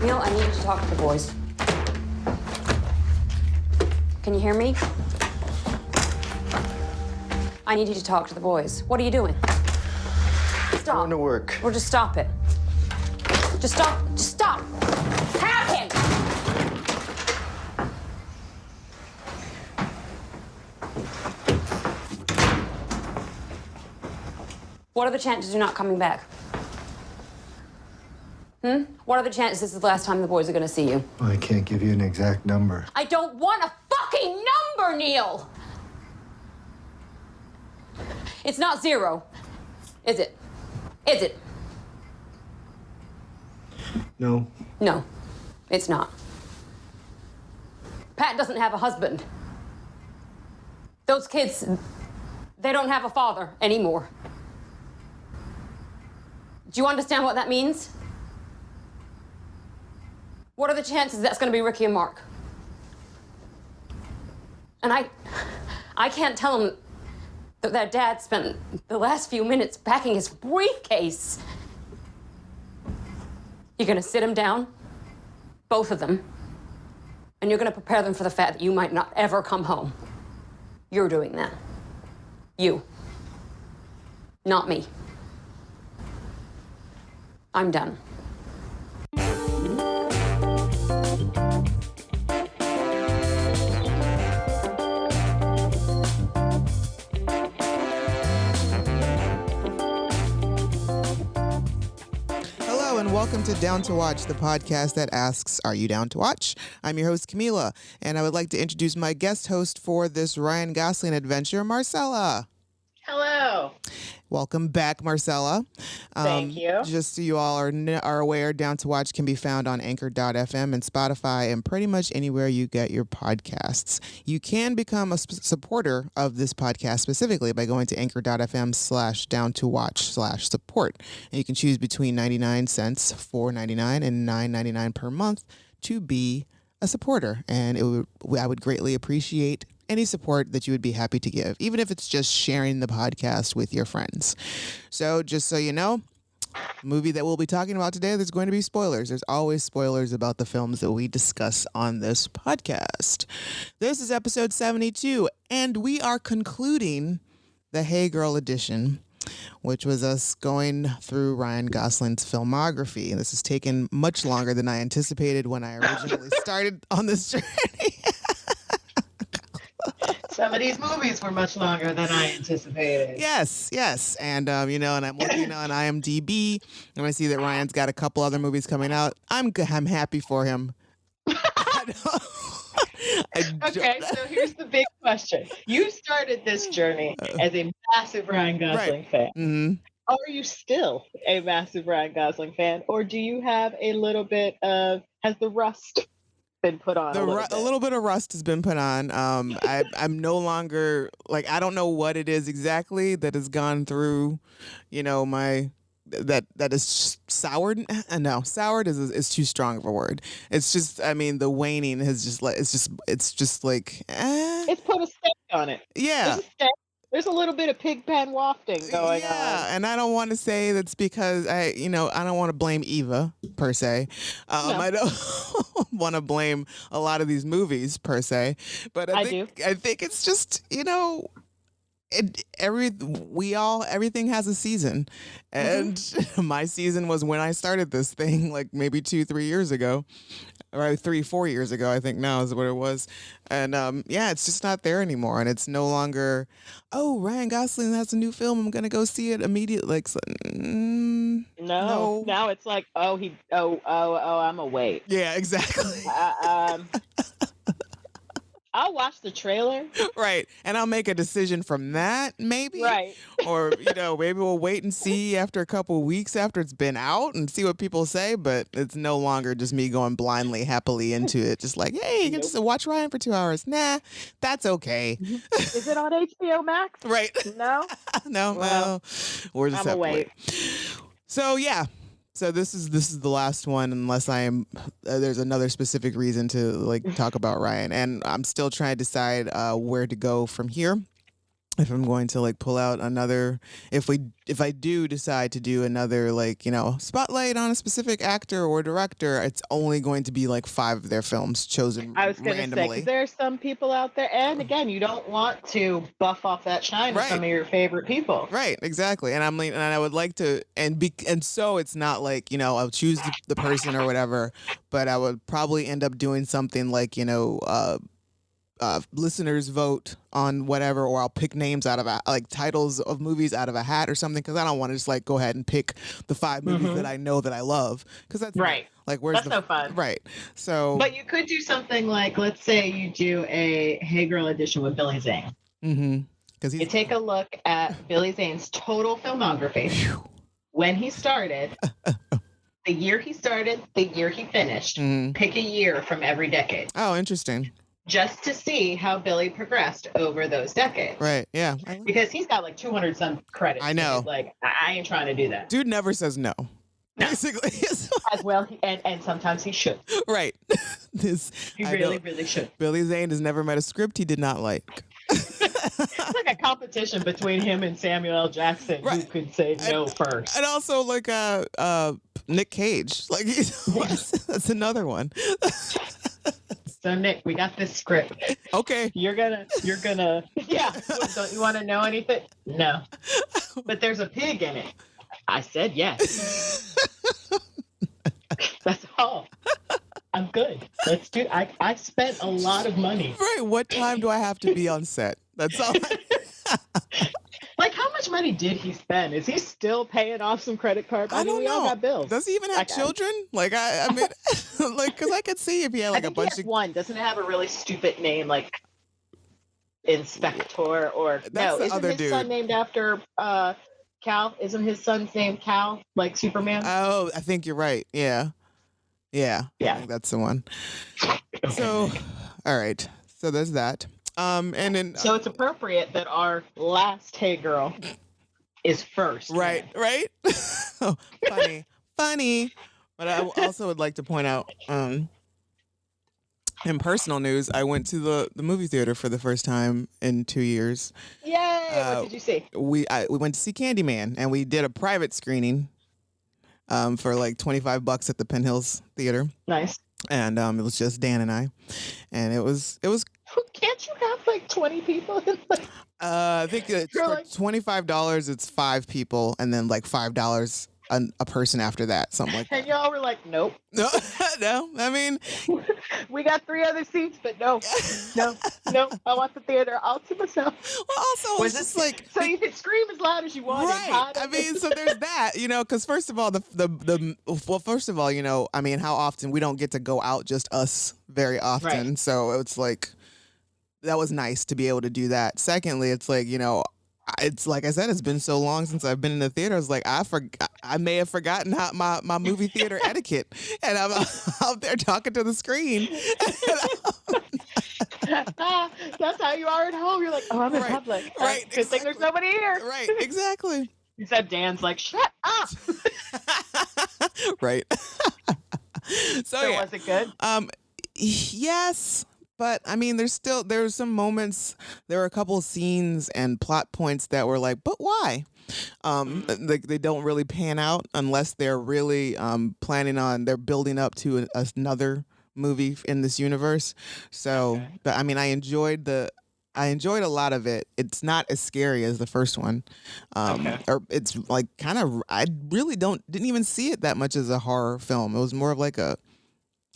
Neil, I need you to talk to the boys. Can you hear me? I need you to talk to the boys. What are you doing? Stop. Going to work. Or just stop it. Just stop. Just stop. Have him! What are the chances you're not coming back? What are the chances this is the last time the boys are gonna see you? Well, I can't give you an exact number. I don't want a fucking number, Neil! It's not 0. Is it? Is it? No. No, it's not. Pat doesn't have a husband. Those kids, they don't have a father anymore. Do you understand what that means? What are the chances that's gonna be Ricky and Mark? And I can't tell them that their dad spent the last few minutes packing his briefcase. You're gonna sit them down, both of them, and you're gonna prepare them for the fact that you might not ever come home. You're doing that. You. Not me. I'm done. And welcome to Down to Watch, the podcast that asks, are you down to watch? I'm your host, Kahmeela, and I would like to introduce my guest host for this Ryan Gosling adventure, Marcella. Hello. Welcome back, Marcella. Thank you. Just so you all are aware, Down to Watch can be found on anchor.fm and Spotify and pretty much anywhere you get your podcasts. You can become a supporter of this podcast specifically by going to anchor.fm/down-to-watch/support. And you can choose between 99 cents, $4.99, and $9.99 per month to be a supporter. And I would greatly appreciate any support that you would be happy to give, even if it's just sharing the podcast with your friends. So just so you know, the movie that we'll be talking about today, there's going to be spoilers. There's always spoilers about the films that we discuss on this podcast. This is episode 72, and we are concluding the Hey Girl edition, which was us going through Ryan Gosling's filmography. This has taken much longer than I anticipated when I originally started on this journey. Some of these movies were much longer than I anticipated. Yes. And, and I'm looking on IMDb, and I see that Ryan's got a couple other movies coming out. I'm happy for him. Okay, so here's the big question. You started this journey as a massive Ryan Gosling fan. Mm-hmm. Are you still a massive Ryan Gosling fan, or do you have a little bit of, has the rust been put on? A little bit of rust has been put on. I'm no longer, I don't know what it is exactly that has gone through, my that is soured. No, soured is too strong of a word. It's just, the waning has just it's put a stake on it. Yeah. There's a little bit of pig pen wafting going on. Yeah, and I don't want to say that's because I don't want to blame Eva per se. No. I don't want to blame a lot of these movies per se, but I think it's just everything has a season, and my season was when I started this thing, maybe 2-3 years ago, or 3-4 years ago, I think now is what it was. And it's just not there anymore, and it's no longer, oh, Ryan Gosling has a new film, I'm gonna go see it immediately. No. Now it's like, I'm a wait. Yeah, exactly. I'll watch the trailer. Right. And I'll make a decision from that, maybe. Right. Or, maybe we'll wait and see after a couple of weeks after it's been out and see what people say. But it's no longer just me going blindly, happily into it. Just hey, you can just watch Ryan for 2 hours. Nah, that's okay. Is it on HBO Max? Right. No? No. Well, we're just I'm a wait. So, yeah. So this is the last one, unless I am there's another specific reason to talk about Ryan, and I'm still trying to decide where to go from here. if I'm going to like pull out another, if I do decide to do another, like, you know, spotlight on a specific actor or director, it's only going to be like 5 of their films chosen I was going to say, randomly. because there are some people out there, and again, you don't want to buff off that shine of some of your favorite people. Right, exactly. And and I would like to, and so it's not like, you know, I'll choose the person or whatever, but I would probably end up doing something like, you know, listeners vote on whatever, or I'll pick names out of like titles of movies out of a hat or something, because I don't want to just like go ahead and pick the 5 movies that I know that I love, because that's right. Like, where's that's no fun. Right. So, but you could do something like, let's say you do a Hey Girl edition with Billy Zane. Mm-hmm. Because you take a look at Billy Zane's total filmography, when he started, the year he started, the year he finished. Pick a year from every decade. Oh, interesting. Just to see how Billy progressed over those decades. Right, yeah. Because he's got like 200 some credits. I know. Like, I ain't trying to do that. Dude never says no. Basically. As well, and sometimes he should. Right. He really should. Billy Zane has never met a script he did not like. It's like a competition between him and Samuel L. Jackson, who could say no first. And also like Nick Cage. Like, that's another one. So Nick, we got this script. Okay. You're gonna yeah. Don't you want to know anything? No. But there's a pig in it. I said yes. That's all. I'm good. Let's do. I spent a lot of money. Right. What time do I have to be on set? That's all. Like, how much money did he spend? Is he still paying off some credit card? I don't we know. all got bills. Does he even have children? Like, I mean, like, because I could see if he had like a bunch of one. Doesn't it have a really stupid name, like Inspector or That's no? Isn't his son named after Cal? Isn't his son's name Cal, like Superman? Oh, I think you're right. Yeah. I think that's the one. So, all right. So there's that. And then so it's appropriate that our last Hey Girl is first. Right. Oh, funny. But I also would like to point out, in personal news, I went to the movie theater for the first time in 2 years. Yay! What did you see? We went to see Candyman, and we did a private screening for like $25 at the Penn Hills Theater. Nice. And it was just Dan and I, and it was. Can't you have like 20 people? I think for $25, it's 5 people, and then like $5 a person after that, something like that. And y'all were like, nope. No. I mean, we got 3 other seats, but no. I want the theater all to myself. Well, also, it's just like so you can scream as loud as you want. Right. I mean, so there's that, you know, because first of all, first of all, you know, I mean, how often we don't get to go out, just us, very often. Right. So it's like, that was nice to be able to do that. Secondly, it's like, you know, it's like I said, it's been so long since I've been in the theater. I was like, I may have forgotten how my movie theater etiquette, and I'm out there talking to the screen. That's how you are at home. You're like, oh, I'm in public. Right. Good thing there's nobody here. Right. Exactly. Except Dan's like, shut up. Right. So yeah. Was it good? Yes. But I mean, there were some moments, there were a couple of scenes and plot points that were like, but why? They don't really pan out unless they're really they're building up to another movie in this universe. So, but I mean, I enjoyed a lot of it. It's not as scary as the first one, or it's like kind of. I really didn't even see it that much as a horror film. It was more of like a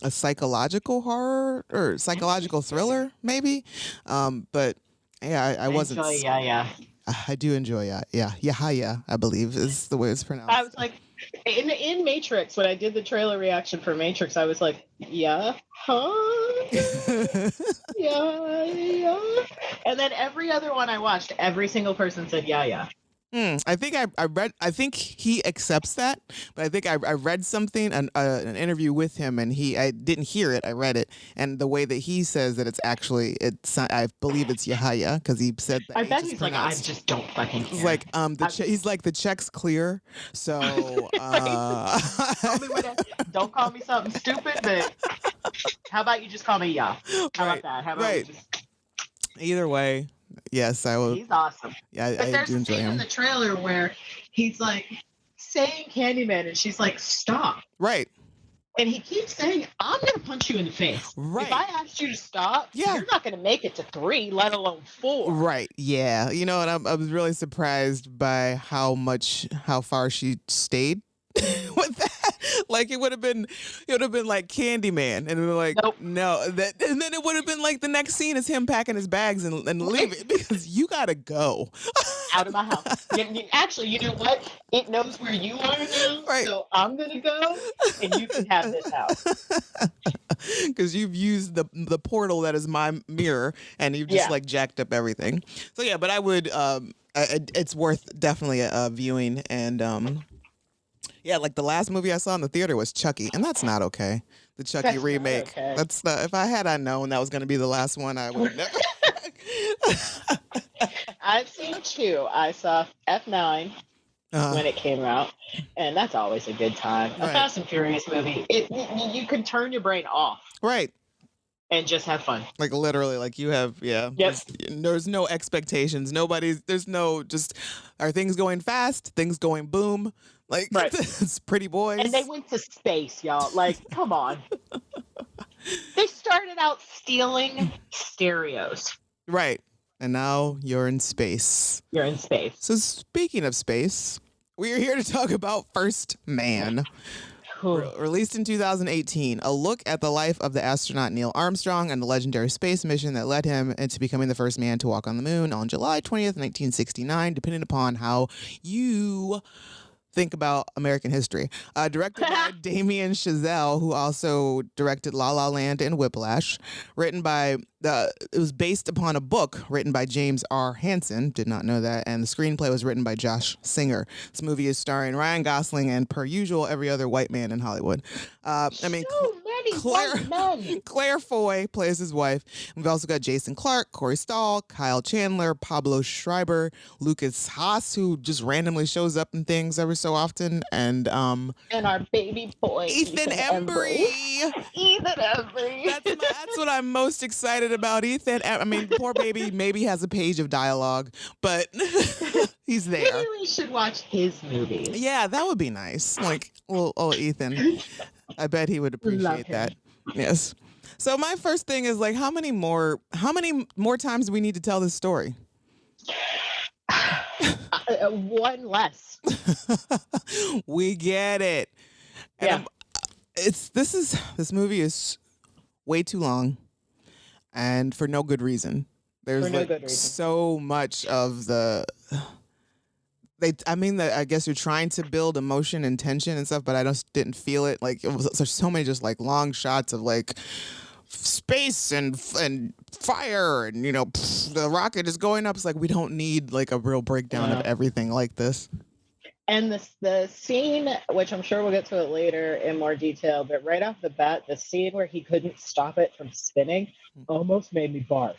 psychological horror or psychological thriller, maybe. But yeah, I wasn't. I do enjoy Yahya, I believe is the way it's pronounced. I was like, in Matrix, when I did the trailer reaction for Matrix, I was like, yeah, huh? yeah. And then every other one I watched, every single person said, yeah. I think I read. I think he accepts that, but I think I read something, an interview with him, and I didn't hear it. I read it, and the way that he says that I believe it's Yahya because he said that. I bet he's like, I just don't fucking care. He's like, he's like, the check's clear, so. Don't call me something stupid, but how about you just call me Ya? How about that? How about you just. Either way. Yes, I will. He's awesome. Yeah, But I there's do a enjoy scene in him. the trailer where he's like saying Candyman, and she's like, "Stop." Right. And he keeps saying, "I'm going to punch you in the face. Right. If I asked you to stop, Yeah. you're not going to make it to 3, let alone 4." Right. Yeah. You know, and I was really surprised by how far she stayed with that. Like it would have been like Candyman, and we're like, Nope. no, and then it would have been like the next scene is him packing his bags and leaving because you gotta go. Out of my house. Actually, you know what? It knows where you are now, Right. so I'm going to go, and you can have this house. Because you've used the portal that is my mirror, and you've just like jacked up everything. So yeah, but I would it's worth definitely a viewing. And yeah, like the last movie I saw in the theater was Chucky, and that's not okay. The Chucky That's not remake. okay. That's not, if I had known that was going to be the last one, I would have never. I've seen 2. I saw F9 when it came out, and that's always a good time. A Right. Fast and Furious movie. You can turn your brain off Right. and just have fun. Like literally, like you have, Yep. There's no expectations. There's no just, are things going fast? Things going boom? Like, Right. it's Pretty Boys. And they went to space, y'all. Like, come on. They started out stealing stereos. Right. And now you're in space. You're in space. So speaking of space, we are here to talk about First Man. Released in 2018, a look at the life of the astronaut Neil Armstrong and the legendary space mission that led him into becoming the first man to walk on the moon on July 20th, 1969, depending upon how you think about American history. Directed by Damien Chazelle, who also directed La La Land and Whiplash. It was based upon a book written by James R. Hansen. Did not know that. And the screenplay was written by Josh Singer. This movie is starring Ryan Gosling and, per usual, every other white man in Hollywood. So many white men. Claire Foy plays his wife. We've also got Jason Clarke, Corey Stahl, Kyle Chandler, Pablo Schreiber, Lucas Haas, who just randomly shows up in things every so often, and our baby boy, Ethan Embry. Ethan Embry. That's what I'm most excited about. Ethan, I mean, poor baby maybe has a page of dialogue, but he's there. Maybe we should watch his movies. Yeah, that would be nice. Like, oh, Ethan. I bet he would appreciate that. Yes. So my first thing is like, how many more times do we need to tell this story? One less. We get it. And Yeah. This movie is way too long, and for no good reason. There's so much of the. I guess you're trying to build emotion and tension and stuff, but I just didn't feel it. Like there's so many just like long shots of like space and fire and the rocket is going up. It's like we don't need like a real breakdown of everything like this. And the scene, which I'm sure we'll get to it later in more detail, but right off the bat, the scene where he couldn't stop it from spinning almost made me barf.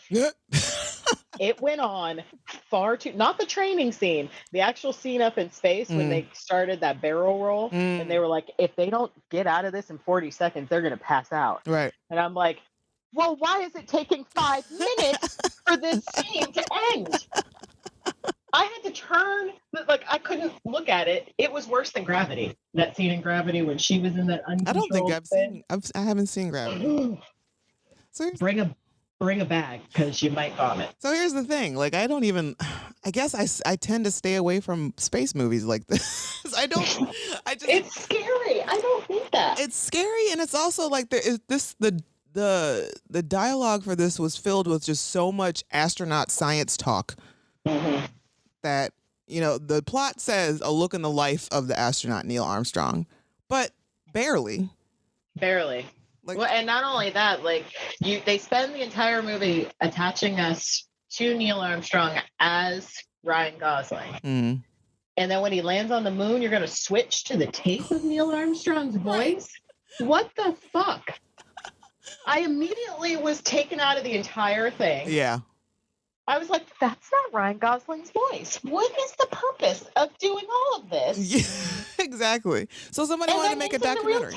It went on far too, not the training scene, the actual scene up in space when they started that barrel roll and they were like, if they don't get out of this in 40 seconds, they're going to pass out. Right. And I'm like, well, why is it taking 5 minutes for this scene to end? I had to turn, like I couldn't look at it. It was worse than Gravity. That scene in Gravity when she was in that uncontrolled I don't think I haven't seen Gravity. So bring a bag because you might vomit. So here's the thing, like I guess I tend to stay away from space movies like this. It's scary. I don't think that. It's scary, and it's also like the dialogue for this was filled with just so much astronaut science talk. Mm-hmm. That, the plot says a look in the life of the astronaut Neil Armstrong, but barely. Barely. Well, and not only that, like they spend the entire movie attaching us to Neil Armstrong as Ryan Gosling. Mm-hmm. And then when he lands on the moon, you're going to switch to the tape of Neil Armstrong's voice? What the fuck? I immediately was taken out of the entire thing. Yeah. I was like, that's not Ryan Gosling's voice. What is the purpose of doing all of this? Yeah, exactly. So somebody wanted to make a documentary.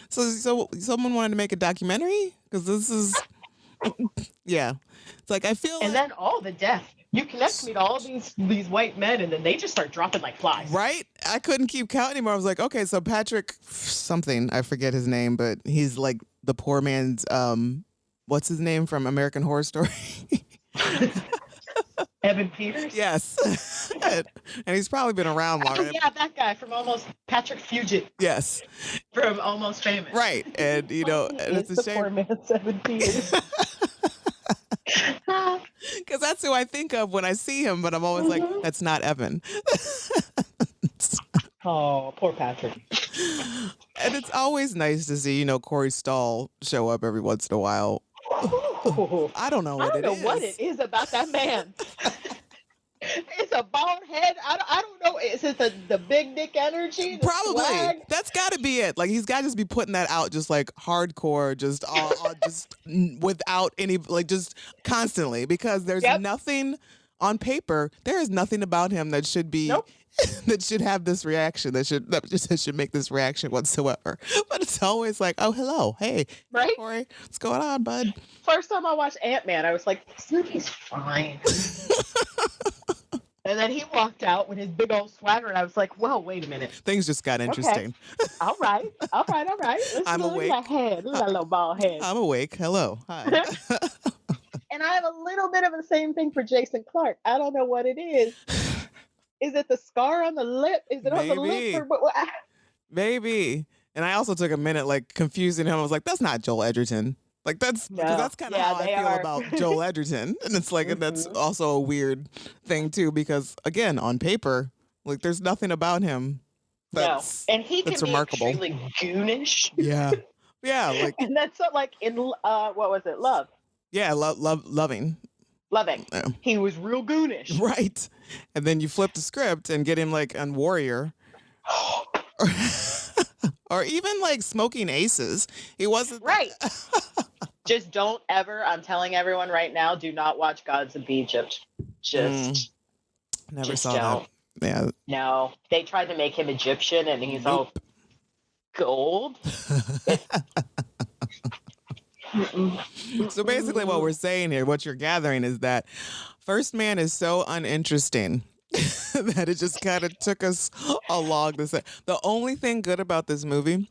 So someone wanted to make a documentary? Because this is... Yeah. It's like, I feel And then all the death. You connect me to all these white men, and then they just start dropping like flies. Right? I couldn't keep count anymore. I was like, okay, so Patrick something, I forget his name, but he's like the poor man's what's his name from American Horror Story? Evan Peters? Yes. And he's probably been around longer. Oh, yeah, that guy from Almost, Patrick Fugit Yes. from Almost Famous. Right. And, you know, and it's a the shame. poor man's Evan Peters. Because that's who I think of when I see him, but I'm always like, that's not Evan. Oh, poor Patrick. And it's always nice to see, you know, Corey Stoll show up every once in a while. I don't know what it is. I don't know what it is about that man. It's a bald head. I don't know. Is it the big dick energy? The Probably. swag? That's got to be it. Like, he's got to just be putting that out just like hardcore, just without any, like, just constantly, because there's nothing on paper. There is nothing about him that should be. Nope. That should have this reaction. That should make this reaction whatsoever. But it's always like, oh, hello, hey, Right? Corey, what's going on, bud? First time I watched Ant-Man, I was like, this movie's fine. And then he walked out with his big old swagger, and I was like, well, wait a minute. Things just got interesting. Okay. All right. Let's I'm look awake. at that head. Look at that little bald head. I'm awake. Hello. Hi. And I have a little bit of the same thing for Jason Clarke. I don't know what it is. Is it the scar on the lip? Is it on the lip? Or what? Maybe. And I also took a minute, like, confusing him. I was like, that's not Joel Edgerton. Like, because that's kind of how I feel about Joel Edgerton. And it's like, and that's also a weird thing, too, because, again, on paper, like, there's nothing about him and he can be remarkable. Extremely goonish. Yeah. Yeah. Like, and that's like in, what was it? Love. Yeah. Loving. Yeah. He was real goonish. Right. And then you flip the script and get him, like, on Warrior. Or even, like, Smoking Aces. He wasn't. Right. Just don't ever, I'm telling everyone right now, do not watch Gods of Egypt. Never saw that. Yeah. No. They tried to make him Egyptian, and he's all gold. So basically what we're saying here, what you're gathering is that First Man is so uninteresting that it just kind of took us along this. The only thing good about this movie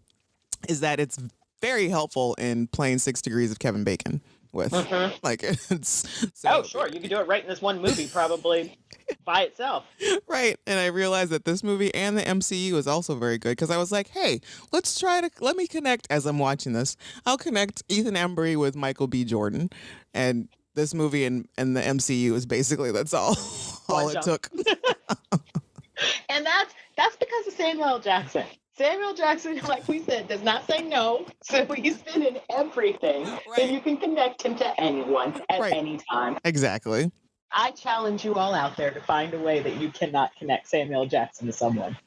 is that it's very helpful in playing 6 Degrees of Kevin Bacon with. Like, it's so, sure, you can do it right in this one movie probably by itself. Right. And I realized that this movie and the MCU is also very good, because I was like, hey, let me connect as I'm watching this. I'll connect Ethan Embry with Michael B. Jordan, and this movie and the MCU is basically, that's all it took. And that's because of Samuel L. Jackson. Samuel Jackson, like we said, does not say no. So he's been in everything. Right. And you can connect him to anyone at any time. Exactly. I challenge you all out there to find a way that you cannot connect Samuel Jackson to someone.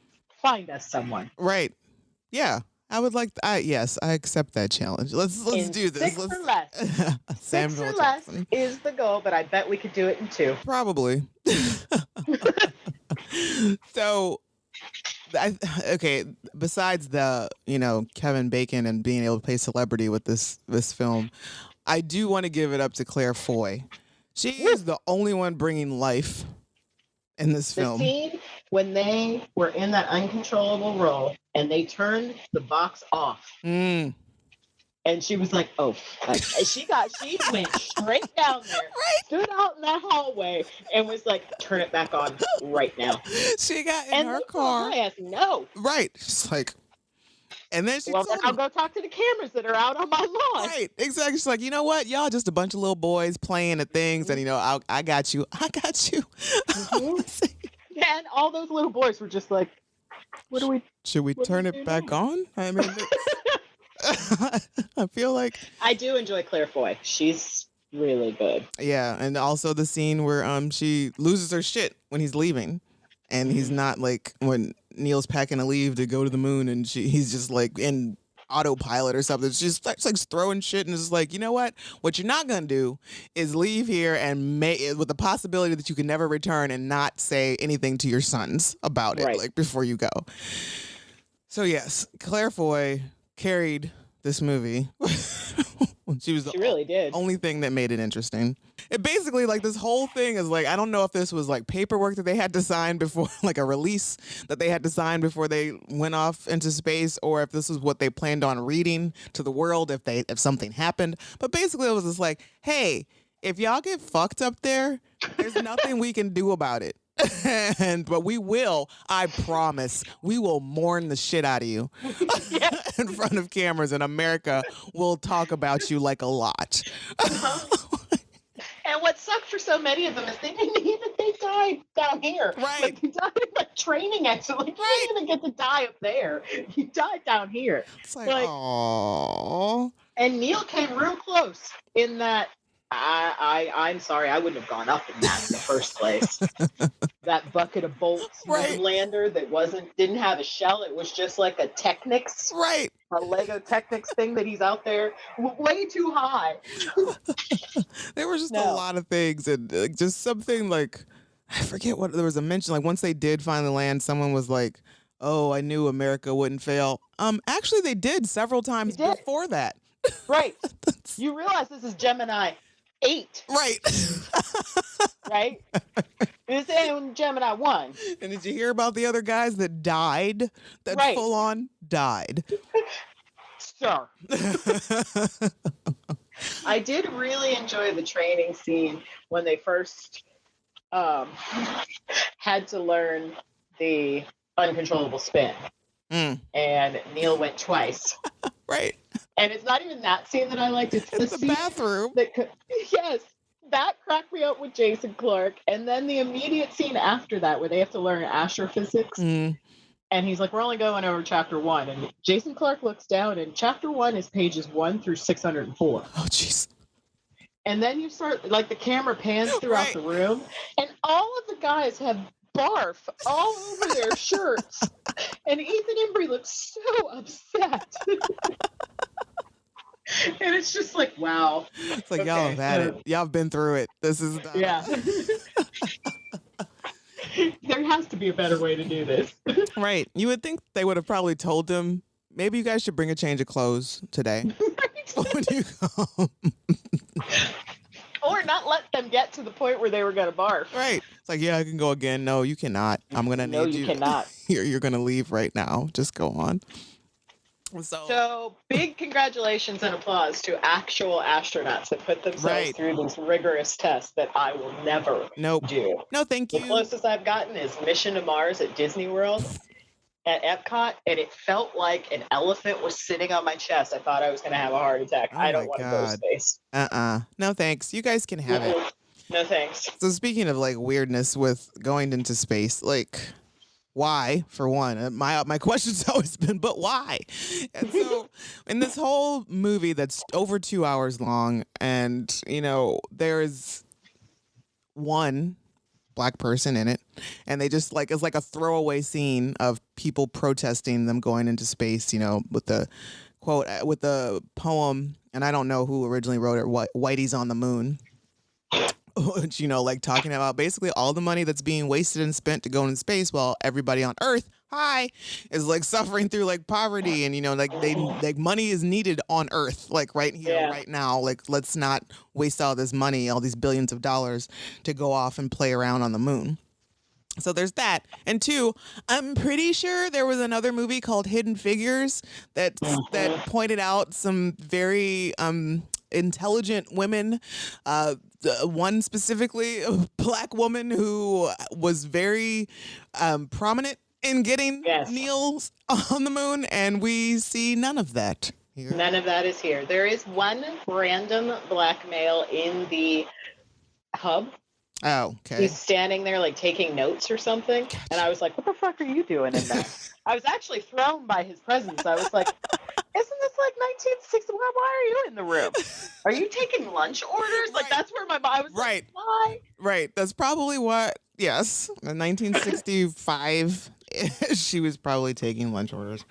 Find us someone. Right. Yeah. I would like. Yes, I accept that challenge. Let's do this. 6 or less. Samuel 6 or less Jackson is the goal, but I bet we could do it in 2. Probably. So, okay. Besides the Kevin Bacon and being able to play celebrity with this film, I do want to give it up to Claire Foy. She is the only one bringing life in this film. The scene when they were in that uncontrollable role and they turned the box off. And she was like, oh, she went straight down there, stood out in that hallway, and was like, turn it back on right now. She got in her car. My ass, no. Right. She's like, and then then I'll go talk to the cameras that are out on my lawn. Right, exactly. She's like, you know what? Y'all just a bunch of little boys playing at things, and I got you. I got you. And all those little boys were just like, should we turn it back on? I mean, I feel like I do enjoy Claire Foy. She's really good. Yeah, and also the scene where she loses her shit when he's leaving, and he's not, like, when Neil's packing to leave to go to the moon, and he's just like in autopilot or something. She's like throwing shit, and it's like, you know what you're not gonna do is leave here and with the possibility that you can never return and not say anything to your sons about it, like, before you go. So yes, Claire Foy carried this movie She was She really did. only thing that made it interesting. It basically, like, this whole thing is like, I don't know if this was like paperwork that they had to sign before, like a release that they had to sign before they went off into space, or if this was what they planned on reading to the world if something happened. But basically, it was just like, hey, if y'all get fucked up there, there's nothing we can do about it. But we will, I promise, we will mourn the shit out of you in front of cameras, and America will talk about you like a lot. And what sucked for so many of them is they died down here. Right. Like, they died in like training actually. Like, you didn't even get to die up there. You died down here. It's like, aww. And Neil came real close in that. I'm sorry, I wouldn't have gone up in that in the first place. That bucket of bolts lander that didn't have a shell. It was just like a Technics, a Lego Technics thing that he's out there way too high. There were just a lot of things, and just something like, I forget what, there was a mention, like once they did finally land, someone was like, oh, I knew America wouldn't fail. Actually they did several times before that. Right. You realize this is Gemini 8. Right. Right? This ain't Gemini 1. And did you hear about the other guys that died? That full on died. Sir. I did really enjoy the training scene when they first had to learn the uncontrollable spin. And Neil went twice. Right. And it's not even that scene that I liked. It's the scene bathroom. Yes. That cracked me up with Jason Clarke. And then the immediate scene after that where they have to learn astrophysics. And he's like, we're only going over chapter 1. And Jason Clarke looks down, and chapter 1 is pages 1 through 604. Oh, jeez. And then you start, like, the camera pans throughout the room, and all of the guys have barf all over their shirts. And Ethan Embry looks so upset. And it's just like, wow. It's like, y'all have had it. Y'all have been through it. This is... Yeah. There has to be a better way to do this. Right. You would think they would have probably told them, maybe you guys should bring a change of clothes today. When you come. Or not let them get to the point where they were going to barf. Right. It's like, yeah, I can go again. No, you cannot. I'm going to need you. No, you cannot. You're going to leave right now. Just go on. So big congratulations and applause to actual astronauts that put themselves through these rigorous tests that I will never do. No, thank you. The closest I've gotten is Mission to Mars at Disney World at Epcot, and it felt like an elephant was sitting on my chest. I thought I was going to have a heart attack. I don't want to go to space. No, thanks. You guys can have it. No, thanks. So speaking of like weirdness with going into space, like... why, for one? My question's always been, but why? And so in this whole movie that's over 2 hours long, and, you know, there's one Black person in it, and they just like, it's like a throwaway scene of people protesting them going into space, you know, with the quote, with the poem, and I don't know who originally wrote it, Whitey's on the Moon. Which, you know, like talking about basically all the money that's being wasted and spent to go into space while everybody on Earth, is like suffering through like poverty, and, you know, like money is needed on Earth, like right here, right now. Like, let's not waste all this money, all these billions of dollars to go off and play around on the moon. So there's that. And 2, I'm pretty sure there was another movie called Hidden Figures that pointed out some very intelligent women. One specifically, a Black woman who was very prominent in getting Neil on the moon, and we see none of that here. None of that is here. There is one random Black male in the hub. Oh, okay. He's standing there like taking notes or something. And I was like, what the fuck are you doing in there? I was actually thrown by his presence. I was like, isn't this like 1960? Why are you in the room? Are you taking lunch orders? Like, that's where my mind was like, why? Right. That's probably what, yes. In 1965, she was probably taking lunch orders.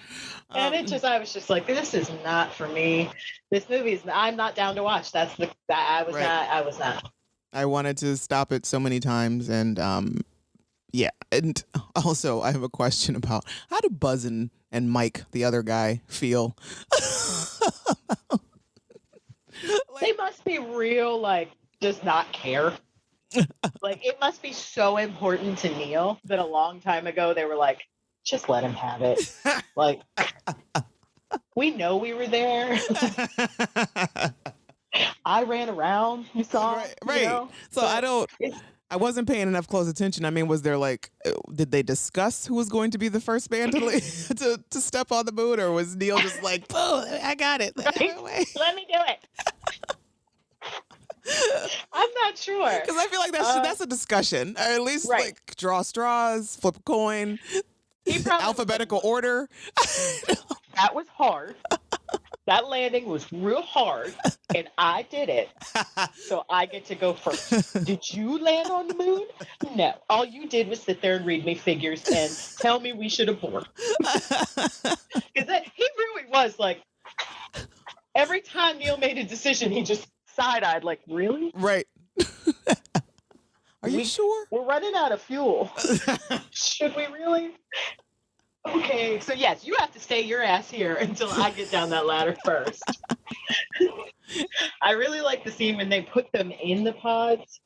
And I was just like, this is not for me. This movie I'm not down to watch. I was not. I wanted to stop it so many times, and yeah. And also, I have a question about how do Buzz and Mike, the other guy, feel? They must be real, like, does not care. Like, it must be so important to Neil that a long time ago they were like, just let him have it. Like, we know we were there. I ran around. You saw, right. You know? So But I wasn't paying enough close attention. I mean, was there like, did they discuss who was going to be the first band to step on the moon, or was Neil just like, oh, I got it. Right? Let me do it. I'm not sure. Because I feel like that's a discussion, or at least Right. like draw straws, flip a coin, He probably alphabetical order. That was hard. That landing was real hard, and I did it. So I get to go first. Did you land on the moon? No. All you did was sit there and read me figures and tell me we should abort. Because he really was like, every time Neil made a decision, he just side-eyed, like, really? Right. Are you sure? We're running out of fuel. Should we really? Okay, so yes, you have to stay your ass here until I get down that ladder first. I really like the scene when they put them in the pods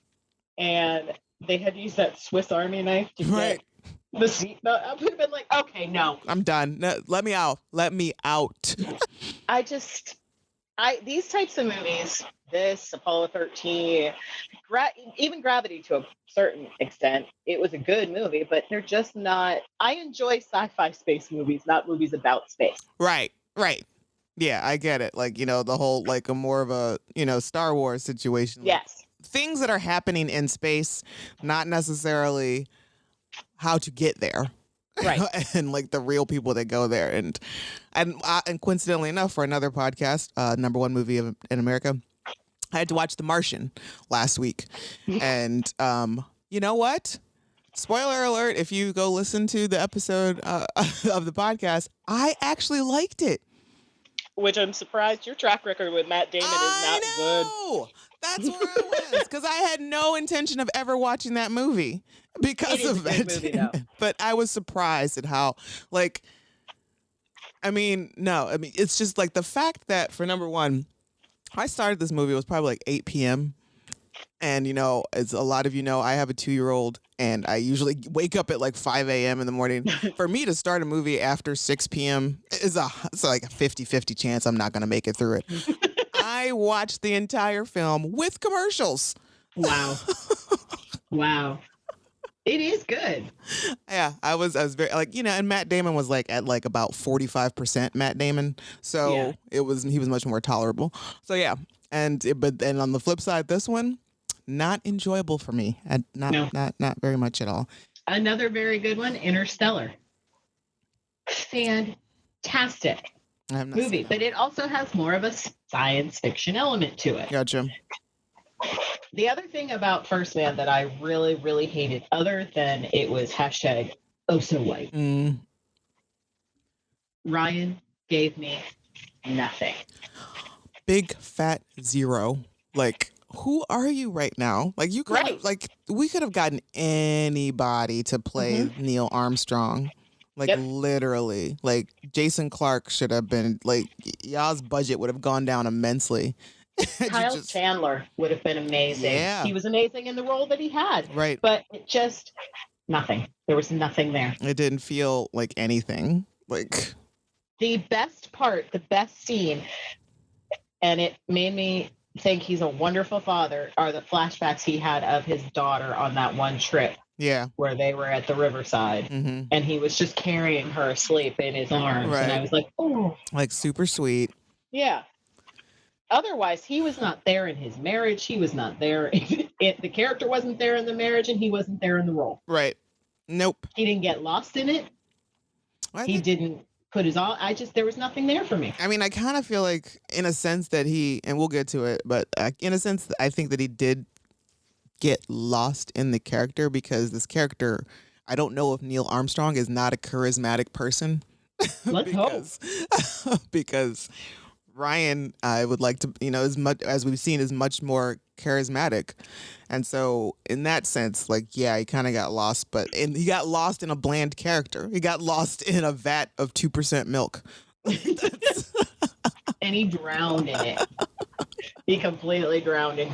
and they had to use that Swiss Army knife to get the seatbelt. I would have been like, okay, no. I'm done. No, let me out. Let me out. These types of movies, this, Apollo 13, even Gravity to a certain extent, it was a good movie, but they're just not. I enjoy sci-fi space movies, not movies about space. Right. Yeah, I get it. Like, the whole, like, a more of a, Star Wars situation. Yes. Like, things that are happening in space, not necessarily how to get there. Right. And like the real people that go there. And coincidentally enough, for another podcast, number one movie in America, I had to watch The Martian last week. And you know what? Spoiler alert, if you go listen to the episode of the podcast, I actually liked it. Which I'm surprised your track record with Matt Damon is not good. That's where I was, because I had no intention of ever watching that movie because of it. Movie, though. But I was surprised at how, like, it's just like the fact that, for number one, I started this movie, it was probably like 8 p.m. And, as a lot of you know, I have a 2-year-old and I usually wake up at like 5 a.m. in the morning. For me to start a movie after 6 p.m. it's like a 50-50 chance I'm not going to make it through it. I watched the entire film with commercials. Wow. Wow. It is good. Yeah, I was very like, and Matt Damon was like at like about 45% Matt Damon. So he was much more tolerable. So yeah. But then on the flip side, this one, not enjoyable for me. Not very much at all. Another very good one, Interstellar. Fantastic movie, but it also has more of a science fiction element to it. Gotcha. The other thing about First Man that I really, really hated, other than it was hashtag oh so white, Ryan gave me nothing. Big fat zero. Like, who are you right now? Like, you could we could have gotten anybody to play Neil Armstrong. Like, literally. Like, Jason Clarke should have been, like, y'all's budget would have gone down immensely. Kyle Chandler would have been amazing. Yeah. He was amazing in the role that he had. Right. But it just, nothing. There was nothing there. It didn't feel like anything. Like, the best part, the best scene, and it made me think he's a wonderful father, are the flashbacks he had of his daughter on that one trip. Yeah. Where they were at the riverside and he was just carrying her asleep in his arms. Right. And I was like, oh. Like, super sweet. Yeah. Otherwise, he was not there in his marriage. He was not there. The character wasn't there in the marriage and he wasn't there in the role. Right. Nope. He didn't get lost in it. He didn't put his all. There was nothing there for me. I mean, I kind of feel like, in a sense that and we'll get to it, but in a sense, I think that he did get lost in the character, because this character, I don't know if Neil Armstrong is not a charismatic person. Let's hope. Because Ryan, I would like to, as much as we've seen, is much more charismatic. And so in that sense, like, yeah, he kind of got lost, and he got lost in a bland character. He got lost in a vat of 2% milk. And he drowned in it. Be completely grounding.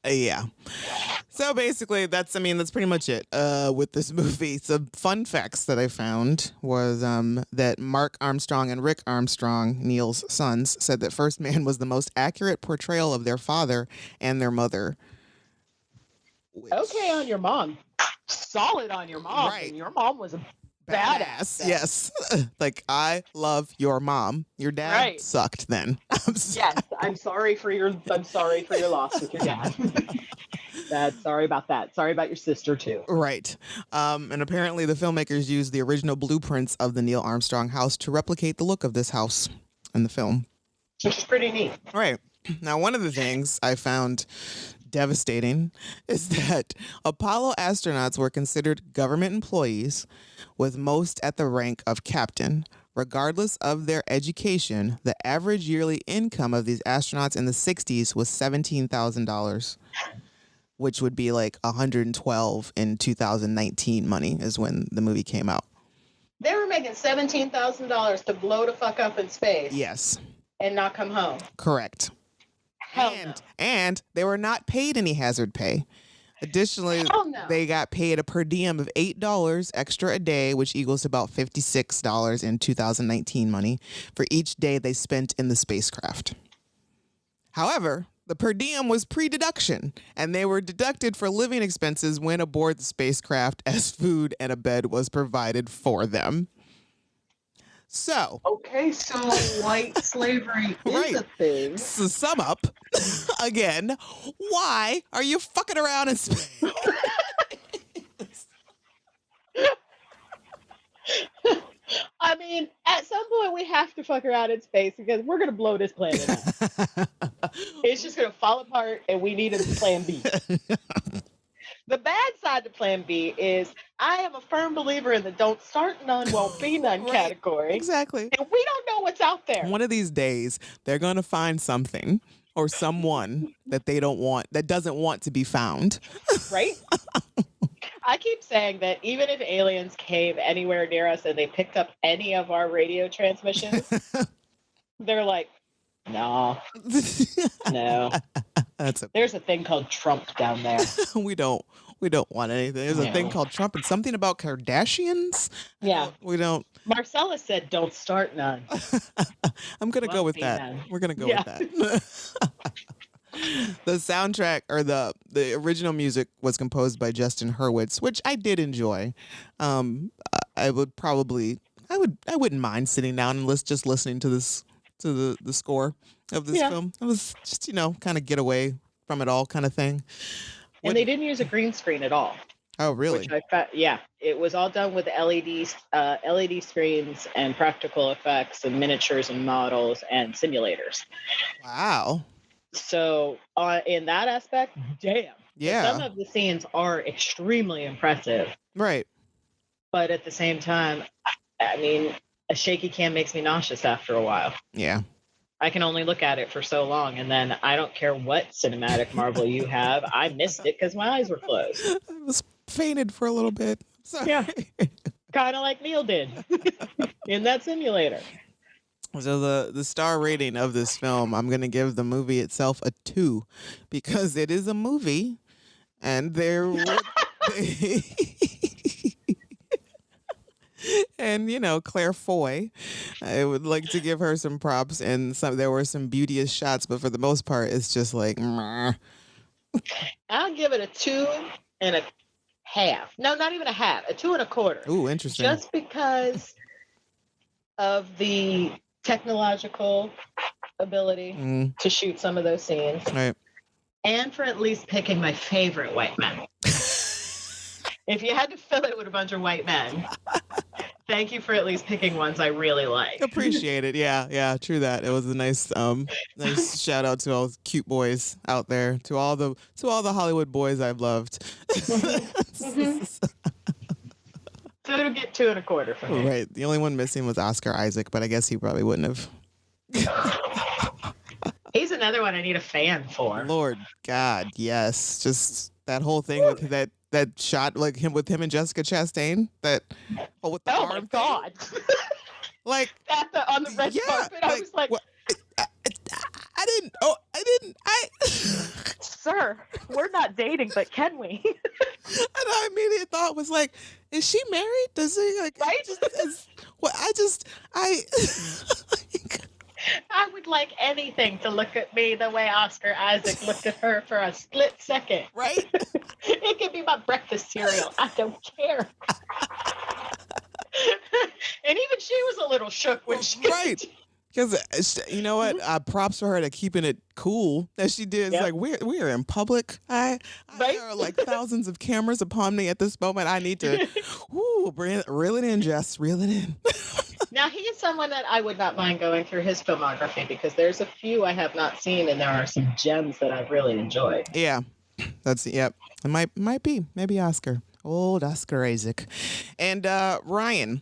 Yeah. So basically, that's pretty much it with this movie. Some fun facts that I found was that Mark Armstrong and Rick Armstrong, Neil's sons, said that First Man was the most accurate portrayal of their father and their mother. Okay, on your mom. Solid on your mom. Right. And your mom was a badass. Yes. Like, I love your mom. Your dad sucked then. Yes, I'm sorry for your loss with your dad. Sorry about that. Sorry about your sister too. Right. And apparently the filmmakers used the original blueprints of the Neil Armstrong house to replicate the look of this house in the film. Which is pretty neat. Right. Now, one of the things I found devastating is that Apollo astronauts were considered government employees, with most at the rank of captain. Regardless of their education, the average yearly income of these astronauts in the 60s was $17,000, which would be like $112 in 2019 money is when the movie came out. They were making $17,000 to blow the fuck up in space. Yes. And not come home. Correct. Hell no. And they were not paid any hazard pay. Additionally, they got paid a per diem of $8 extra a day, which equals about $56 in 2019 money for each day they spent in the spacecraft. However, the per diem was pre-deduction, and they were deducted for living expenses when aboard the spacecraft, as food and a bed was provided for them. So. Okay, so white slavery is a thing. So sum up, again, why are you fucking around in space? I mean, at some point we have to fuck around in space because we're going to blow this planet up. It's just going to fall apart and we need a plan B. The bad side to plan B is I am a firm believer in the don't start none, won't be none category. Exactly. And we don't know what's out there. One of these days, they're going to find something or someone that they don't want, that doesn't want to be found. Right? I keep saying that even if aliens came anywhere near us and they picked up any of our radio transmissions, they're like, no. There's a thing called Trump down there. We don't want anything. There's a thing called Trump and something about Kardashians. Yeah. We don't. Marcella said, don't start none. I'm going to go with that. None. We're going to go with that. The soundtrack or the original music was composed by Justin Hurwitz, which I did enjoy. I wouldn't mind sitting down and just listening to this, to the score of this film. It was just, kind of get away from it all kind of thing. And they didn't use a green screen at all. Oh, really? Which it was all done with LED screens and practical effects and miniatures and models and simulators. Wow. So in that aspect, damn. Yeah. Some of the scenes are extremely impressive. Right. But at the same time, I mean, a shaky cam makes me nauseous after a while. Yeah. I can only look at it for so long, and then I don't care what cinematic marvel you have. I missed it because my eyes were closed. I was fainted for a little bit. Sorry. Yeah. Kind of like Neil did in that simulator. So the star rating of this film, I'm going to give the movie itself a 2 because it is a movie and and Claire Foy, I would like to give her some props, and there were some beauteous shots, but for the most part it's just like meh. I'll give it a 2.5. No, not even a half, a 2.25. Ooh, interesting. Just because of the technological ability to shoot some of those scenes. Right. And for at least picking my favorite white men. If you had to fill it with a bunch of white men, thank you for at least picking ones I really like. Appreciate it. Yeah, true that. It was a nice nice shout out to all the cute boys out there, to all the Hollywood boys I've loved. So it'll get 2.25 for me. Right. The only one missing was Oscar Isaac, but I guess he probably wouldn't have. He's another one I need a fan for. Lord God, yes. Just that whole thing with that shot, like him and Jessica Chastain. With the arm. My God. Like on the red carpet, I was like, dating, but can we? And my immediate thought was like, is she married? Does he like Right? I I would like anything to look at me the way Oscar Isaac looked at her for a split second. right? It could be my breakfast cereal. I don't care. And even she was a little shook when she Right. Because you know what? Props for her to keeping it cool that she did. It's Yep. like we're in public. Right? There are like thousands of cameras upon me at this moment. I need to, reel it in, Jess. Reel it in. Now, he is someone that I would not mind going through his filmography because there's a few I have not seen and there are some gems that I've really enjoyed. Yeah, yep. It might be maybe Oscar, old Oscar Isaac, and Ryan.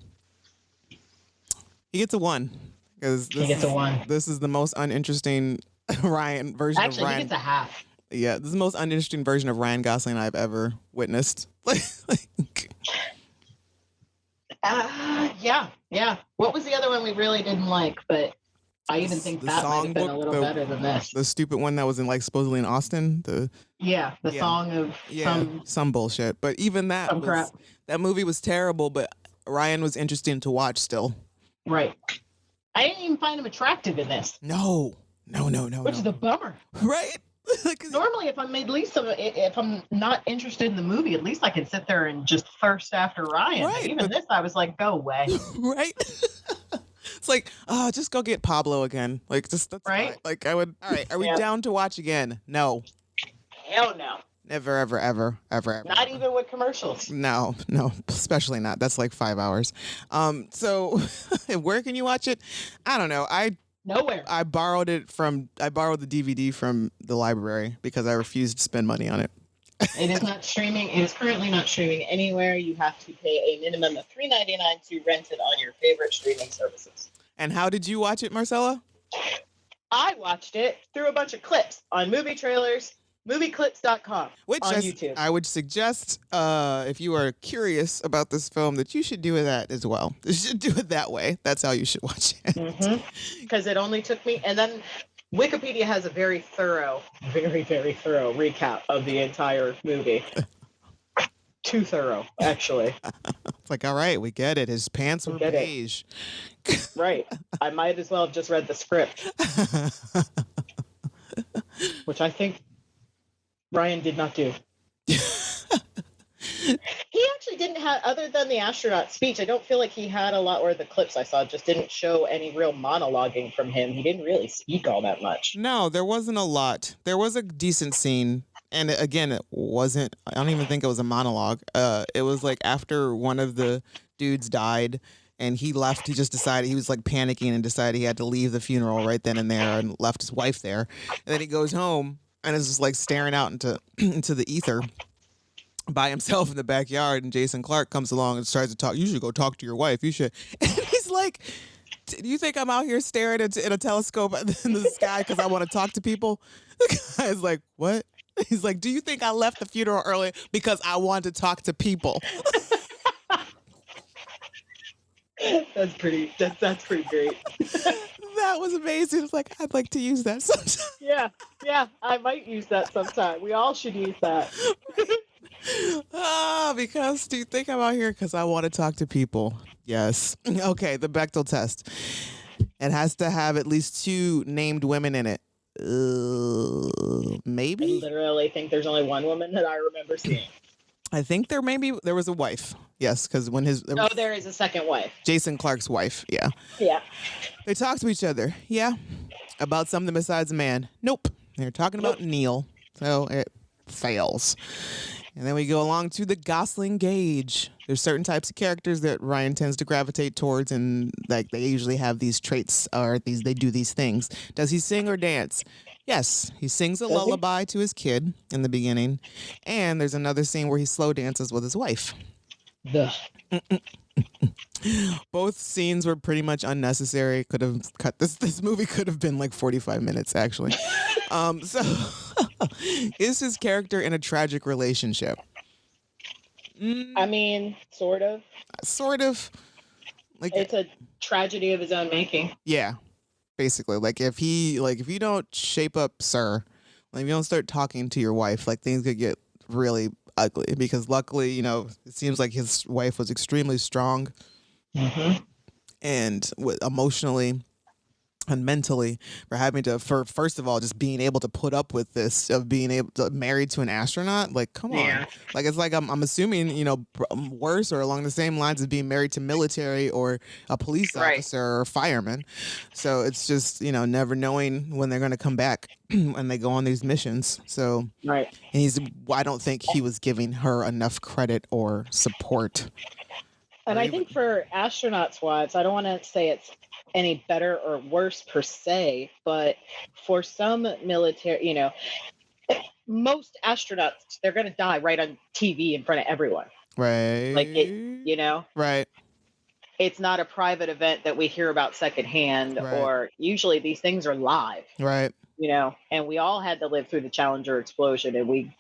He gets a 1 because He gets a 1. This is the most uninteresting Ryan version Actually, of Ryan. he gets a half. Yeah, this is the most uninteresting version of Ryan Gosling I've ever witnessed. Yeah. What was the other one we really didn't like? But I even think The that might have been a songbook, little better than this. the stupid one that was in like supposedly in Austin. The Song of some bullshit. But even that some crap. that movie was terrible. But Ryan was interesting to watch still. Right. I didn't even find him attractive in this. No. Which is a bummer. Right. Normally, if I'm not interested in the movie, at least I can sit there and just thirst after Ryan. Right, But even this, I was like, go away. Right. It's like, just go get Pablo again. Like, that's Right? fine. Like, I would. All right, are we down to watch again? No. Hell no. Never, ever. Not even with commercials. No, especially not. That's like 5 hours. So where can you watch it? I don't know. Nowhere. I borrowed the DVD from the library because I refused to spend money on it. It is not streaming. It is currently not streaming anywhere. You have to pay a minimum of $3.99 to rent it on your favorite streaming services. And how did you watch it, Marcella? I watched it through a bunch of clips on movie trailers, movieclips.com on YouTube. I would suggest, if you are curious about this film, that you should do that as well. You should do it that way. That's how you should watch it. Because it only took me, and then Wikipedia has a very thorough recap of the entire movie. Too thorough, actually. It's like, all right, we get it. His pants were beige. Right. I might as well have just read the script. Which I think Ryan did not do. He actually didn't have, other than the astronaut speech, I don't feel like he had a lot, or the clips I saw just didn't show any real monologuing from him. He didn't really speak all that much. No, there wasn't a lot. There was a decent scene. And again, I don't even think it was a monologue. It was like after one of the dudes died and he left, he just decided, he was like panicking and decided he had to leave the funeral right then and there and left his wife there. And then he goes home and is just like staring out into the ether by himself in the backyard, and Jason Clarke comes along and starts to talk. You should go talk to your wife. You should. And he's like, do you think I'm out here staring in a telescope in the sky because I want to talk to people? The guy's like, what? He's like, do you think I left the funeral early because I want to talk to people? That's pretty great. That was amazing. It's like, I'd like to use that sometime. Yeah, I might use that sometime. We all should use that. Because do you think I'm out here because I want to talk to people? Yes. Okay, the Bechdel test. It has to have at least 2 named women in it. Maybe? I literally think there's only one woman that I remember seeing. I think there was a wife. Yes, because when there is a second wife. Jason Clarke's wife. Yeah. Yeah. They talk to each other. Yeah. About something besides a man. Nope. They're talking about Neil. So it fails. And then we go along to the Gosling gauge. There's certain types of characters that Ryan tends to gravitate towards, and like they usually have these traits or they do these things. Does he sing or dance? Yes, he sings a lullaby to his kid in the beginning, and there's another scene where he slow dances with his wife. Both scenes were pretty much unnecessary. Could have cut this movie could have been like 45 minutes actually. So is his character in a tragic relationship? I mean, sort of. Sort of. Like it's a tragedy of his own making. Yeah. Basically, like if you don't shape up, sir, like if you don't start talking to your wife, like things could get really ugly because luckily, you know, it seems like his wife was extremely strong and emotionally and mentally for having to, for first of all, just being able to put up with this of being able to married to an astronaut. Like, come on. Like, it's like, I'm assuming, you know, worse or along the same lines as being married to military or a police officer or fireman. So it's just, you know, never knowing when they're going to come back when they go on these missions. So, and I don't think he was giving her enough credit or support. And I think for astronauts' wives, I don't want to say it's any better or worse per se, but for some military, you know, most astronauts, they're going to die right on TV in front of everyone. Right. Like, it, you know? Right. It's not a private event that we hear about secondhand, or usually these things are live. Right. You know, and we all had to live through the Challenger explosion, and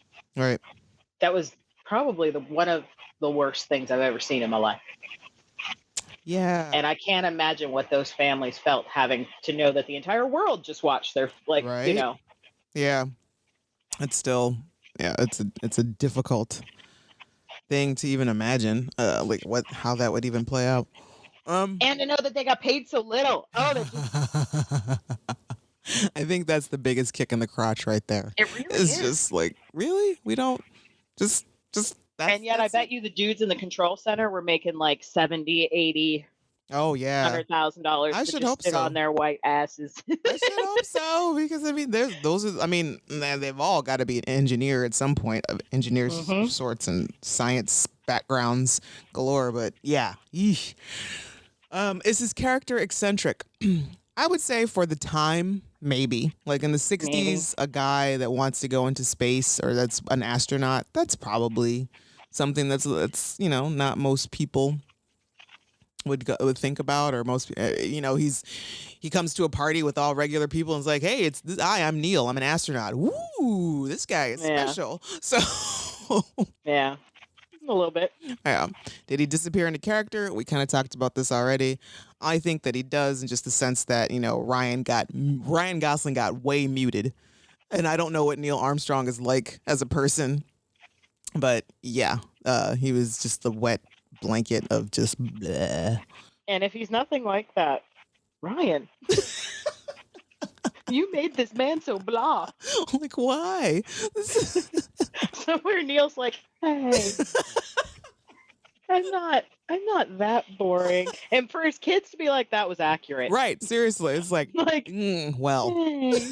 that was probably one of the worst things I've ever seen in my life. Yeah. And I can't imagine what those families felt having to know that the entire world just watched their, like, you know. Yeah. It's still, it's a difficult thing to even imagine, like how that would even play out. And to know that they got paid so little. Oh, I think that's the biggest kick in the crotch right there. It really is. Just like, really? We don't just and yet I bet you the dudes in the control center were making like 70, 80. Oh yeah, $100,000. I should hope so. On their white asses. I should hope so, because I mean, they've all got to be an engineer at some point, of engineers sorts and science backgrounds galore. But yeah, is his character eccentric? I would say for the time, maybe. Like in the 60s, a guy that wants to go into space or that's an astronaut, that's probably something that's you know, not most people would think about, or most, you know, he comes to a party with all regular people and is like, hey, I'm Neil, I'm an astronaut. Woo, this guy is special. So yeah. A little bit. Yeah. Did he disappear into character? We kind of talked about this already. I think that he does, in just the sense that, you know, Ryan Gosling got way muted. And I don't know what Neil Armstrong is like as a person. But yeah, he was just the wet blanket of just bleh. And if he's nothing like that, Ryan, you made this man so blah. Like, why? Somewhere Neil's like, hey, I'm not that boring. And for his kids to be like, that was accurate. Right. Seriously. It's like well. Hey,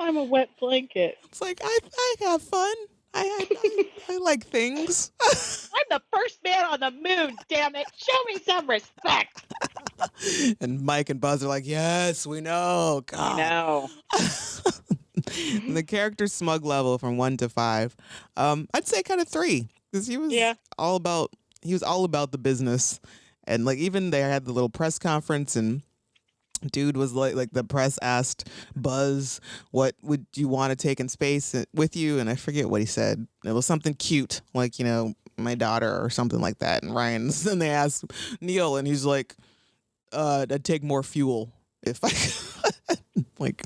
I'm a wet blanket. It's like, I have fun. I like things. I'm the first man on the moon, damn it. Show me some respect. And Mike and Buzz are like, yes, we know. God. I know. The character smug level from 1 to 5, I'd say kind of 3, because he was all about the business. And like, even they had the little press conference, and dude was like the press asked Buzz, what would you want to take in space with you? And I forget what he said. It was something cute, like, you know, my daughter or something like that. And then they asked Neil, and he's like, I'd take more fuel if I could. Like,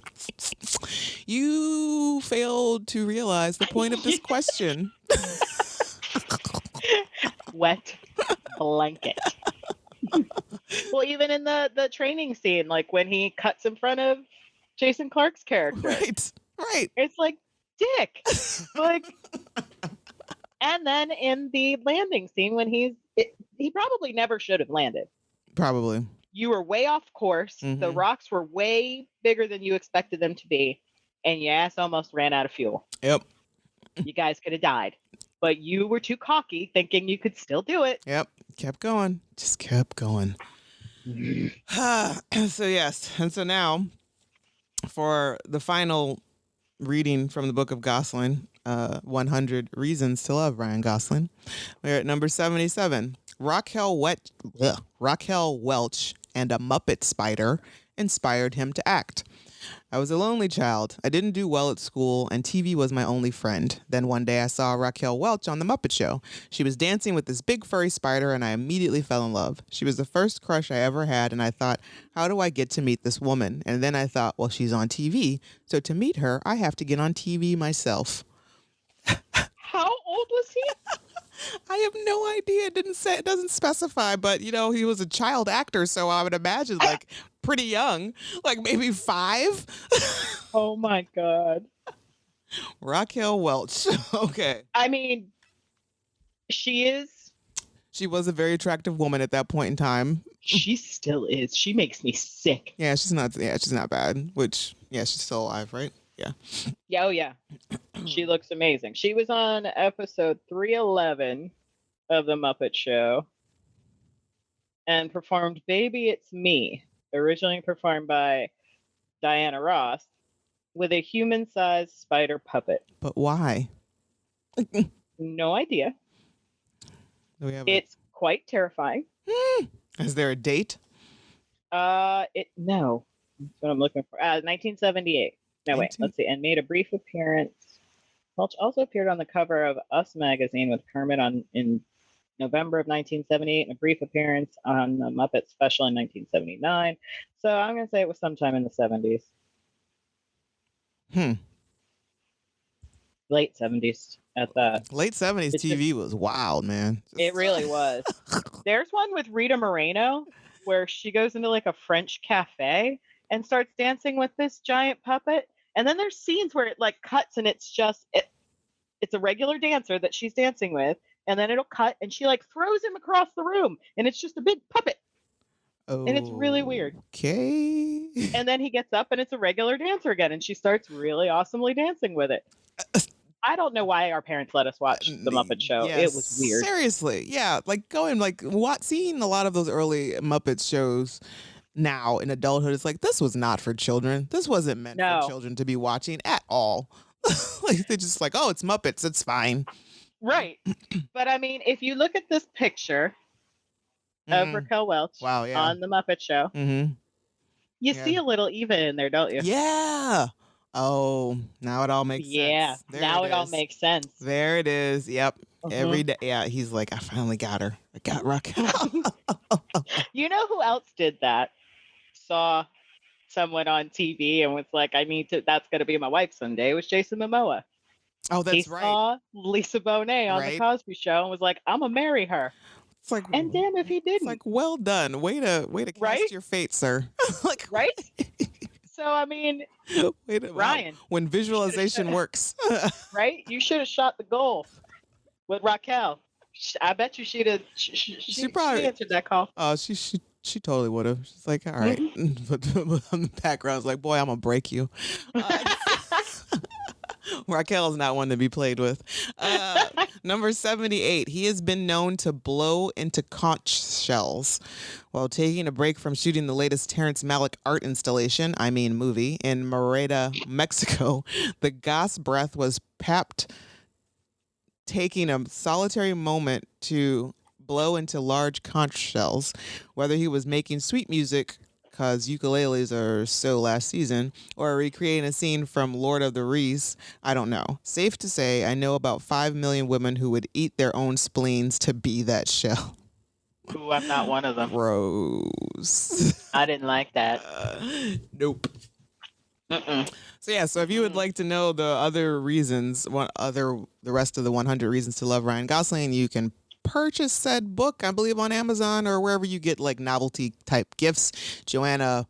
you failed to realize the point of this question. Wet blanket. Well, even in the training scene, like when he cuts in front of Jason Clarke's character. Right. It's like, dick. Like, and then in the landing scene when he probably never should have landed. Probably. You were way off course. Mm-hmm. The rocks were way bigger than you expected them to be. And your ass almost ran out of fuel. Yep. You guys could have died. But you were too cocky, thinking you could still do it. Yep. Kept going. Just kept going. So yes. And so now, for the final reading from the book of Gosling, 100 Reasons to Love Ryan Gosling, we're at number 77. Raquel Welch and a Muppet spider inspired him to act. I was a lonely child. I didn't do well at school, and TV was my only friend. Then one day I saw Raquel Welch on The Muppet Show. She was dancing with this big furry spider, and I immediately fell in love. She was the first crush I ever had, and I thought, how do I get to meet this woman? And then I thought, well, she's on TV, so to meet her, I have to get on TV myself. old was he? I have no idea. It doesn't specify, but he was a child actor, so I would imagine like pretty young, like maybe 5. Oh my God. Raquel Welch. Okay. I mean, she was a very attractive woman at that point in time. she still is. She makes me sick. Yeah, she's not bad, which she's still alive, right? Yeah. Yeah, oh yeah. She looks amazing. She was on episode 311 of The Muppet Show and performed Baby It's Me, originally performed by Diana Ross, with a human-sized spider puppet. But why? No idea. It's quite terrifying. Is there a date? No. That's what I'm looking for. 1978. No, wait, let's see. And made a brief appearance. Welch also appeared on the cover of Us magazine with Kermit in November of 1978, and a brief appearance on the Muppet special in 1979. So I'm going to say it was sometime in the 70s. Late 70s at that. Late 70s TV was wild, man. It really was. There's one with Rita Moreno where she goes into like a French cafe and starts dancing with this giant puppet. And then there's scenes where it like cuts and it's just it's a regular dancer that she's dancing with, and then it'll cut and she like throws him across the room and it's just a big puppet. Oh, and it's really weird. Okay. And then he gets up and it's a regular dancer again and she starts really awesomely dancing with it. I don't know why our parents let us watch The Muppet Show. It was weird. Seriously. Yeah. Like seeing a lot of those early Muppet shows now in adulthood, it's like, this was not for children. This wasn't meant for children to be watching at all. Like, they're just like, oh, it's Muppets. It's fine. Right. But I mean, if you look at this picture of Raquel Welch on The Muppet Show, you see a little Eva in there, don't you? Yeah. Oh, now it all makes sense. Yeah, now it all makes sense. There it is. Yep. Every day. Yeah, he's like, I finally got her. I got Raquel. You know who else did that? Saw someone on TV and was like, that's going to be my wife someday. It was Jason Momoa. Oh, that's right. He saw Lisa Bonet on The Cosby Show and was like, I'm going to marry her. It's like, and damn if he didn't. It's like, well done. Way to cast your fate, sir. Like, right? So, I mean, Ryan. When visualization works. Right? You should have shot the goal with Raquel. I bet you she'd have. She probably answered that call. Oh, she totally would have. She's like, all right. But on the background's like, boy, I'm going to break you. Raquel's not one to be played with. Number 78. He has been known to blow into conch shells while taking a break from shooting the latest Terrence Malick art installation, movie, in Merida, Mexico. The gas breath was papped, taking a solitary moment to blow into large conch shells. Whether he was making sweet music, because ukuleles are so last season, or recreating a scene from Lord of the Rings, I don't know. Safe to say, I know about 5 million women who would eat their own spleens to be that shell. Ooh, I'm not one of them. Gross. I didn't like that. Nope. So if you would like to know the other reasons, the rest of the 100 Reasons to Love Ryan Gosling, you can purchase said book, I believe, on Amazon or wherever you get like novelty type gifts. Joanna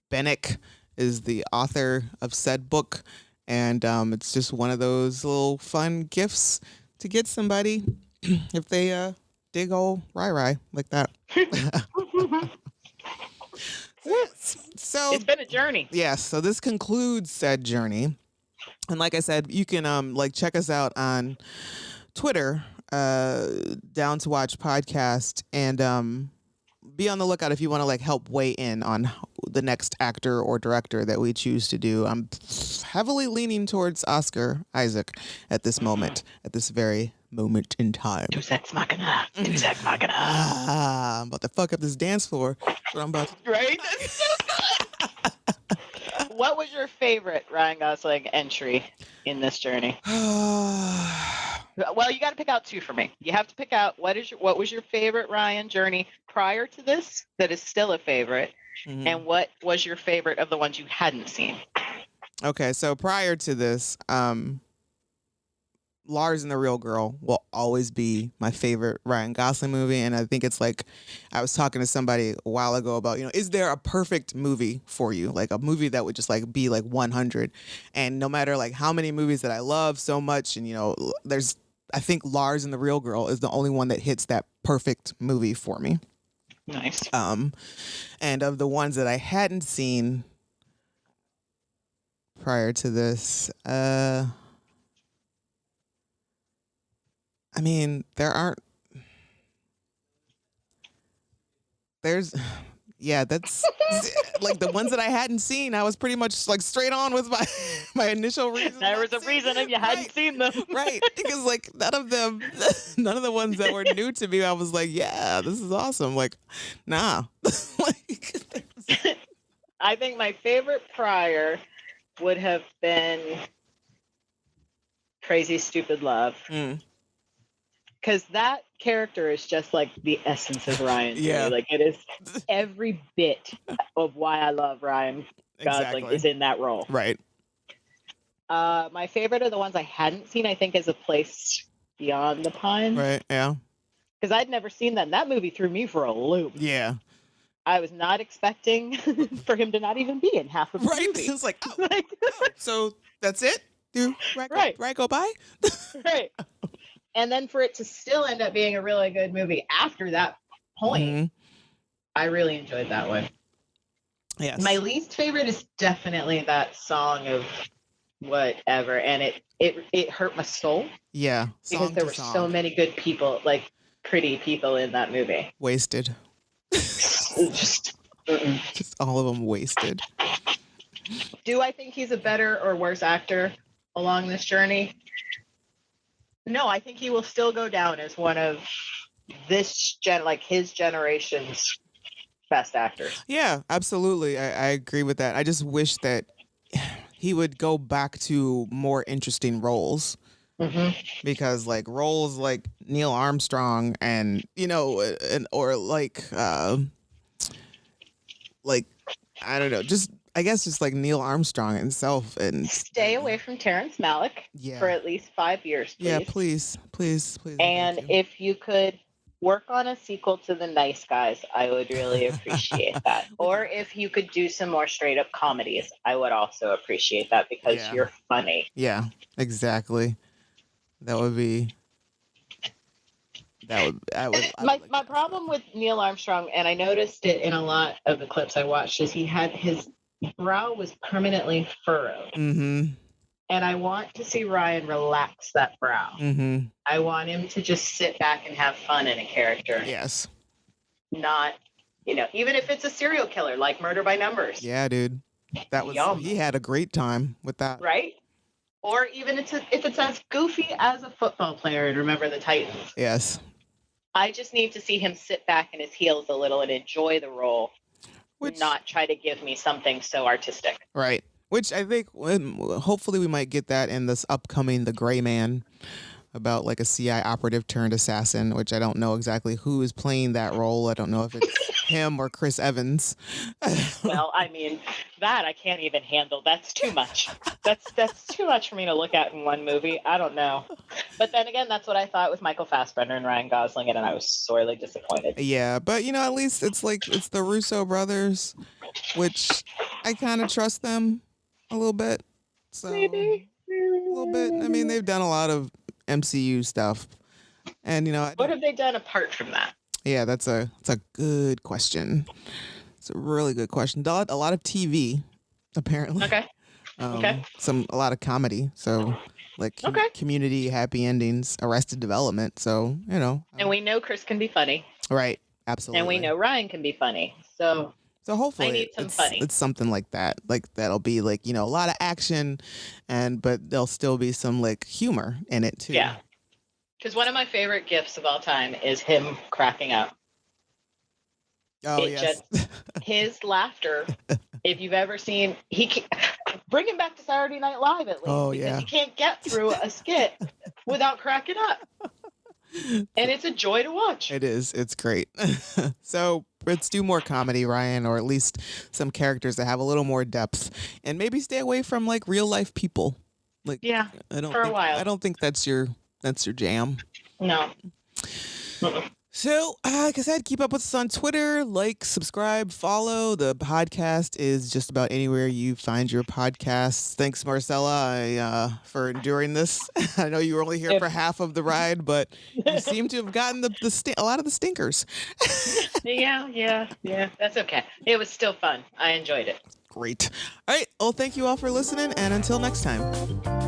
Bennick is the author of said book, and it's just one of those little fun gifts to get somebody if they dig old Rai like that. So it's been a journey. Yes. So this concludes said journey. And like I said, you can check us out on Twitter, Down to Watch Podcast, and be on the lookout if you want to help weigh in on the next actor or director that we choose to do. I'm heavily leaning towards Oscar Isaac at this moment, at this very moment in time. Deus Ex Machina. Deus Ex Machina. I'm about to fuck up this dance floor. That's what I'm about to do. Right? That's so good. What was your favorite Ryan Gosling entry in this journey? Well, you got to pick out 2 for me. You have to pick out what was your favorite Ryan journey prior to this that is still a favorite, and what was your favorite of the ones you hadn't seen? Okay, so prior to this, Lars and the Real Girl will always be my favorite Ryan Gosling movie. And I think it's like, I was talking to somebody a while ago about, is there a perfect movie for you? Like a movie that would just like be like 100. And no matter like how many movies that I love so much, and I think Lars and the Real Girl is the only one that hits that perfect movie for me. Nice. And of the ones that I hadn't seen prior to this, I mean, that's like the ones that I hadn't seen. I was pretty much like straight on with my initial reason. There was a reason if you hadn't seen them. Right. Because like none of the ones that were new to me, I was like, yeah, this is awesome. Like, nah. I think my favorite prior would have been Crazy Stupid Love. Because that character is just like the essence of Ryan. Yeah. Like it is every bit of why I love Ryan Gosling is in that role. Right. My favorite of the ones I hadn't seen, I think, is A Place Beyond the Pines. Right. Yeah. Because I'd never seen that. And that movie threw me for a loop. Yeah. I was not expecting for him to not even be in half of the movie. It's like, so that's it? Right, go by? Right. And then for it to still end up being a really good movie after that point, I really enjoyed that one. Yes. My least favorite is definitely that song of whatever, and it hurt my soul. Yeah. Because there were so many good people, like pretty people in that movie. Wasted. Just all of them wasted. Do I think he's a better or worse actor along this journey? No, I think he will still go down as one of his generation's best actors. Yeah, absolutely. I agree with that. I just wish that he would go back to more interesting roles. Because like roles like Neil Armstrong and or like I don't know, just I guess just like Neil Armstrong himself, and stay away from Terrence Malick for at least 5 years, please. Yeah, please. And if you could work on a sequel to The Nice Guys, I would really appreciate that. Or if you could do some more straight up comedies, I would also appreciate that because you're funny. Yeah, exactly. My problem with Neil Armstrong, and I noticed it in a lot of the clips I watched, is his brow was permanently furrowed. And I want to see Ryan relax that brow. I want him to just sit back and have fun in a character. Yes. Not, even if it's a serial killer like Murder by Numbers. Yeah, dude. He had a great time with that. Right? Or even if it's as goofy as a football player in Remember the Titans. Yes. I just need to see him sit back in his heels a little and enjoy the role. Not try to give me something so artistic. Right. Which I think hopefully we might get that in this upcoming The Gray Man, about like a CI operative turned assassin, which I don't know exactly who is playing that role. I don't know if it's him or Chris Evans. Well, I mean, that I can't even handle. That's too much. That's too much for me to look at in one movie. I don't know. But then again, that's what I thought with Michael Fassbender and Ryan Gosling, and I was sorely disappointed. Yeah, but at least it's the Russo brothers, which I kind of trust them a little bit. So Maybe. A little bit. I mean, they've done a lot of MCU stuff, and what have they done apart from that? Yeah, that's a good question. It's a really good question. A lot of TV, apparently. Okay. A lot of comedy. So like Community, Happy Endings, Arrested Development. So and we know Chris can be funny. Right. Absolutely. And we know Ryan can be funny. So hopefully I need some funny. It's something like that. Like that'll be like, a lot of action but there'll still be some like humor in it too. Yeah. Because one of my favorite gifs of all time is him cracking up. Oh, yes. His laughter, if you've ever seen, bring him back to Saturday Night Live at least. Oh, because yeah. he can't get through a skit without cracking up. And it's a joy to watch. It is. It's great. So let's do more comedy, Ryan, or at least some characters that have a little more depth, and maybe stay away from like real life people. Like, Yeah, I don't for a think, while. I don't think that's your jam. No. So, like I said, keep up with us on Twitter, like, subscribe, follow. The podcast is just about anywhere you find your podcasts. Thanks, Marcella, for enduring this. I know you were only here for half of the ride, but you seem to have gotten a lot of the stinkers. Yeah. That's okay. It was still fun. I enjoyed it. Great. All right. Well, thank you all for listening, and until next time.